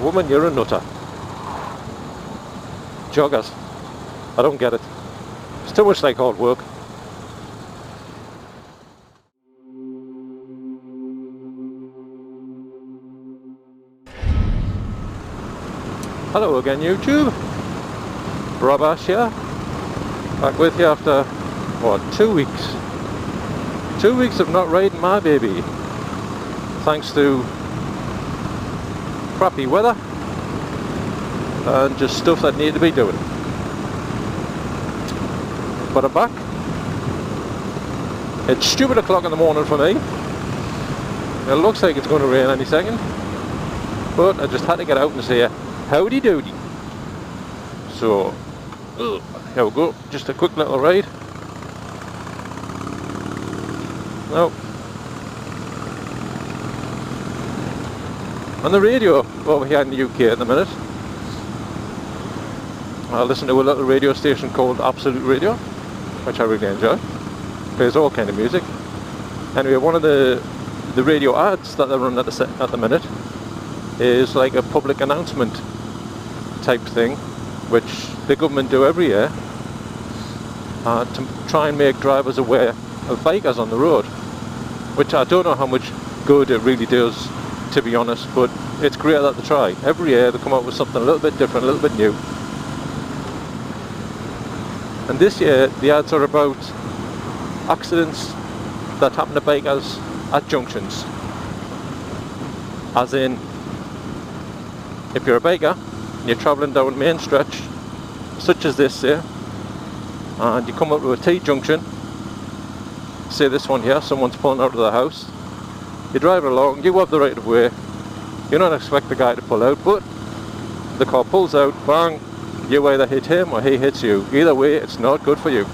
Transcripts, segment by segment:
Woman, you're a nutter. Joggers. I don't get it. It's too much like hard work. Hello again, YouTube. Rob Ash here. Back with you after, what, 2 weeks? 2 weeks of not riding my baby. Thanks to crappy weather and just stuff that needed to be doing. But I'm back. It's stupid o'clock in the morning for me. It looks like it's going to rain any second, but I just had to get out and say howdy doody. So here we go, just a quick little ride. Now on the radio over here in the UK at the minute, I listen to a little radio station called Absolute Radio, which I really enjoy. Plays all kind of music. Anyway, one of the radio ads that they run at the minute is like a public announcement type thing, which the government do every year to try and make drivers aware of bikers on the road, which I don't know how much good it really does, to be honest, but it's great that they try. Every year they come up with something a little bit different, a little bit new. And this year the ads are about accidents that happen to bikers at junctions. As in, if you're a biker and you're travelling down a main stretch such as this here, and you come up to a T-Junction, say this one here, someone's pulling out of the house, you drive along, you have the right of way, you don't expect the guy to pull out, but the car pulls out, bang, you either hit him or he hits you. Either way, it's not good for you.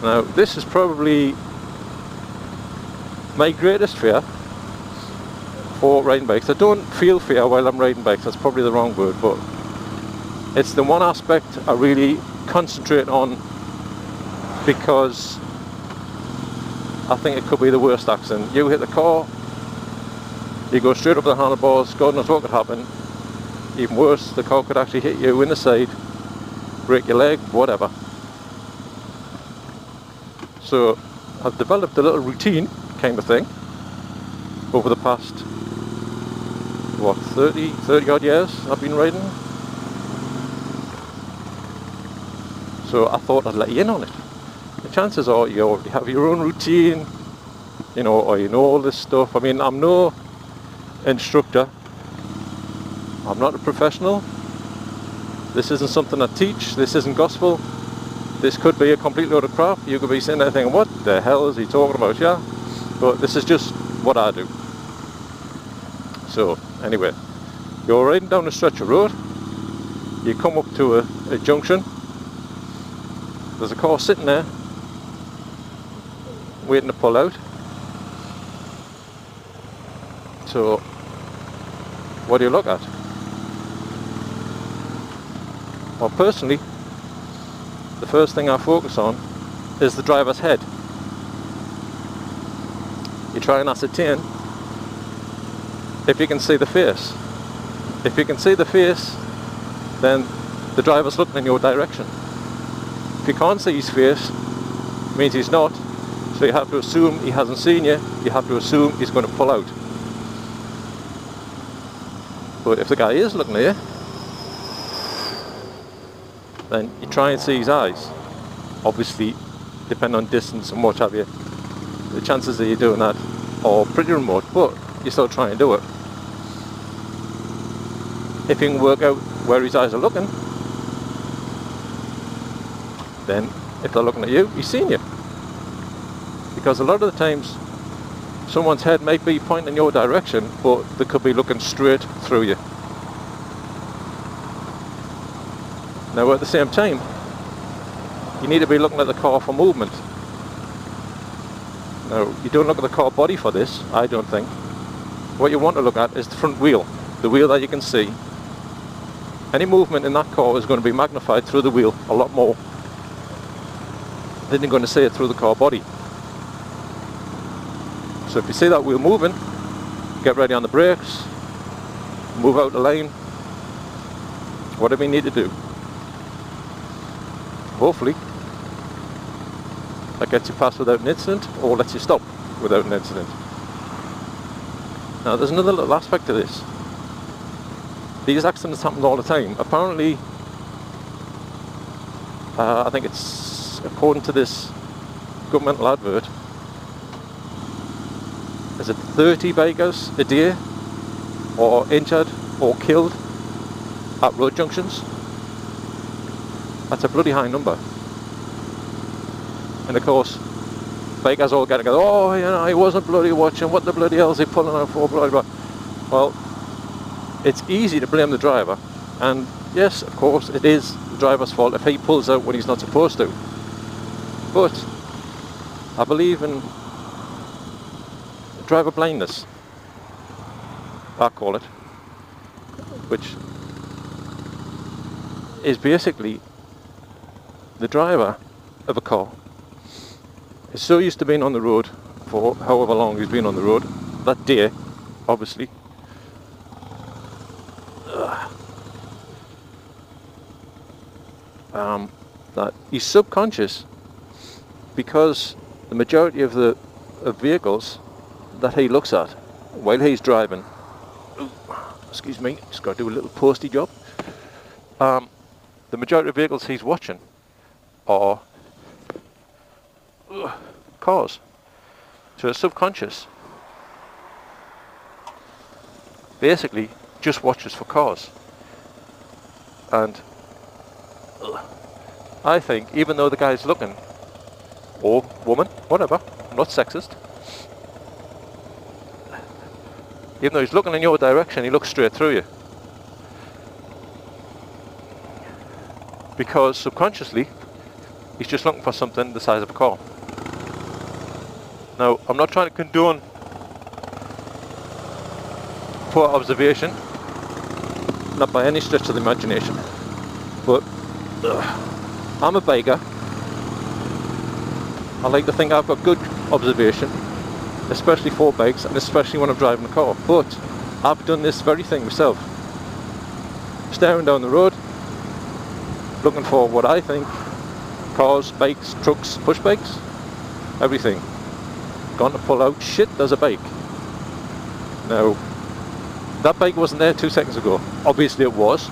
Now, this is probably my greatest fear for riding bikes. I don't feel fear while I'm riding bikes, that's probably the wrong word, but it's the one aspect I really concentrate on, because I think it could be the worst accident. You hit the car, you go straight up the handlebars, God knows what could happen. Even worse, the car could actually hit you in the side, break your leg, whatever. So I've developed a little routine kind of thing over the past, what, 30 odd years I've been riding. So I thought I'd let you in on it. The chances are you already have your own routine, you know, or you know all this stuff. I mean, I'm no instructor. I'm not a professional. This isn't something I teach. This isn't gospel. This could be a complete load of crap. You could be sitting there thinking, what the hell is he talking about? Yeah, but this is just what I do. So anyway, you're riding down a stretch of road, you come up to a junction, there's a car sitting there waiting to pull out. So what do you look at? Well, personally, the first thing I focus on is the driver's head. You try and ascertain if you can see the face. If you can see the face, then the driver's looking in your direction. If you can't see his face, it means he's not. So you have to assume he hasn't seen you. You have to assume he's going to pull out. But if the guy is looking at you, then you try and see his eyes. Obviously, depending on distance and what have you, the chances of you doing that are pretty remote, but you still try and do it. If you can work out where his eyes are looking, then if they're looking at you, he's seen you. Because a lot of the times, someone's head might be pointing in your direction, but they could be looking straight through you. Now at the same time, you need to be looking at the car for movement. Now, you don't look at the car body for this, I don't think. What you want to look at is the front wheel, the wheel that you can see. Any movement in that car is going to be magnified through the wheel a lot more than you're going to see it through the car body. So if you see that wheel moving, get ready on the brakes, move out the lane, whatever you need to do. Hopefully that gets you past without an incident, or lets you stop without an incident. Now there's another little aspect to this. These accidents happen all the time. Apparently, I think it's according to this governmental advert, is it 30 bikers a day or injured or killed at road junctions? That's a bloody high number. And of course, bikers all get together, oh, you know, he wasn't bloody watching, what the bloody hell is he pulling out for, blah, blah, blah. Well, it's easy to blame the driver, and yes, of course, it is the driver's fault if he pulls out when he's not supposed to. But I believe in driver blindness, I call it, which is basically the driver of a car is so used to being on the road for however long he's been on the road, that day, obviously, that he's subconscious, because the majority of the vehicles that he looks at while he's driving, excuse me, just got to do a little posty job, the majority of vehicles he's watching are cars. So his subconscious basically just watches for cars. And I think even though the guy's looking, or woman, whatever, I'm not sexist, even though he's looking in your direction, he looks straight through you. Because subconsciously, he's just looking for something the size of a car. Now, I'm not trying to condone poor observation, not by any stretch of the imagination, but I'm a biker. I like to think I've got good observation, especially for bikes, and especially when I'm driving a car. But I've done this very thing myself. Staring down the road, looking for what I think, cars, bikes, trucks, push bikes, everything. Gone to pull out, shit, there's a bike. Now, that bike wasn't there 2 seconds ago. Obviously it was,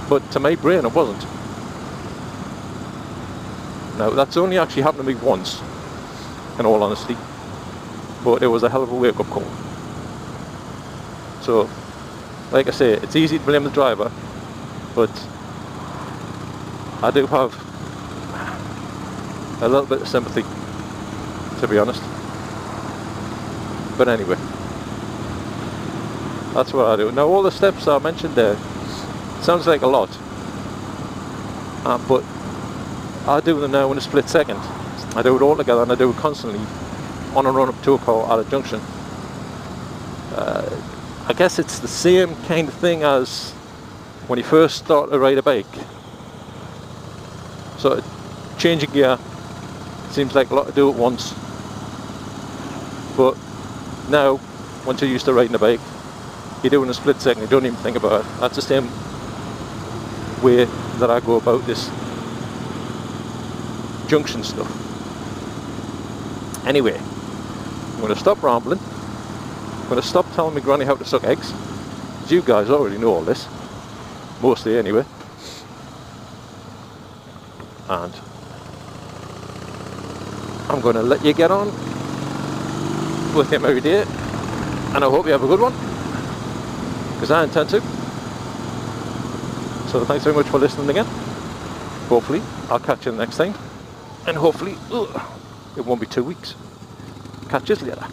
but to my brain it wasn't. Now, that's only actually happened to me once, in all honesty, but it was a hell of a wake-up call. So, like I say, it's easy to blame the driver, but I do have a little bit of sympathy, to be honest. But anyway, that's what I do. Now, all the steps I mentioned there sounds like a lot, but I do them now in a split second. I do it all together, and I do it constantly on a run up to a car at a junction. I guess it's the same kind of thing as when you first start to ride a bike. So changing gear seems like a lot to do at once, but now once you're used to riding a bike, you do it in a split second, you don't even think about it. That's the same way that I go about this junction stuff. Anyway, I'm going to stop rambling. I'm going to stop telling my granny how to suck eggs, because you guys already know all this, mostly anyway. And I'm going to let you get on with your merry day, and I hope you have a good one, because I intend to. So thanks very much for listening again. Hopefully I'll catch you next time, and hopefully it won't be 2 weeks. Catch you later.